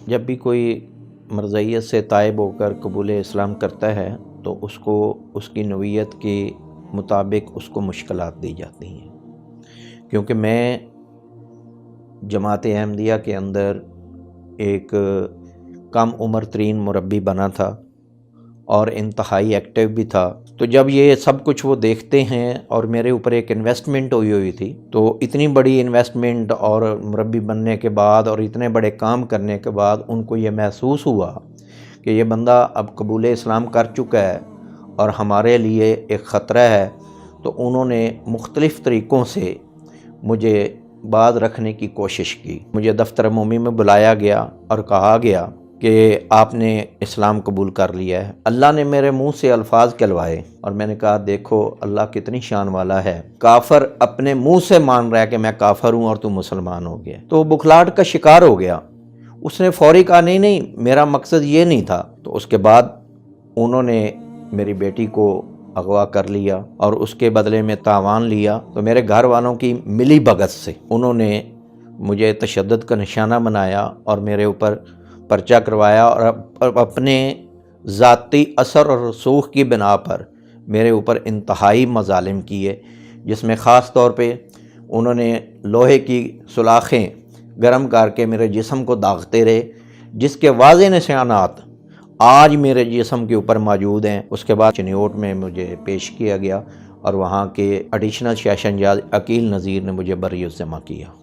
جب بھی کوئی مرضیت سے تائب ہو کر قبول اسلام کرتا ہے تو اس کو اس کی نوعیت کے مطابق اس کو مشکلات دی جاتی ہیں، کیونکہ میں جماعت احمدیہ کے اندر ایک کم عمر ترین مربی بنا تھا اور انتہائی ایکٹیو بھی تھا۔ تو جب یہ سب کچھ وہ دیکھتے ہیں، اور میرے اوپر ایک انویسٹمنٹ ہوئی تھی، تو اتنی بڑی انویسٹمنٹ اور مربی بننے کے بعد اور اتنے بڑے کام کرنے کے بعد ان کو یہ محسوس ہوا کہ یہ بندہ اب قبول اسلام کر چکا ہے اور ہمارے لیے ایک خطرہ ہے، تو انہوں نے مختلف طریقوں سے مجھے باز رکھنے کی کوشش کی۔ مجھے دفتر عمومی میں بلایا گیا اور کہا گیا کہ آپ نے اسلام قبول کر لیا ہے۔ اللہ نے میرے منہ سے الفاظ کہلوائے اور میں نے کہا دیکھو اللہ کتنی شان والا ہے، کافر اپنے منہ سے مان رہا ہے کہ میں کافر ہوں اور تم مسلمان ہو گیا۔ تو بکھلاہٹ کا شکار ہو گیا۔ اس نے فوری کہا نہیں میرا مقصد یہ نہیں تھا۔ تو اس کے بعد انہوں نے میری بیٹی کو اغوا کر لیا اور اس کے بدلے میں تاوان لیا۔ تو میرے گھر والوں کی ملی بھگت سے انہوں نے مجھے تشدد کا نشانہ بنایا اور میرے اوپر پرچہ کروایا، اور اپنے ذاتی اثر اور رسوخ کی بنا پر میرے اوپر انتہائی مظالم کیے، جس میں خاص طور پہ انہوں نے لوہے کی سلاخیں گرم کر کے میرے جسم کو داغتے رہے، جس کے واضح نشانات آج میرے جسم کے اوپر موجود ہیں۔ اس کے بعد چنیوٹ میں مجھے پیش کیا گیا اور وہاں کے ایڈیشنل سیشن جج عقیل نذیر نے مجھے بری الذمہ کیا۔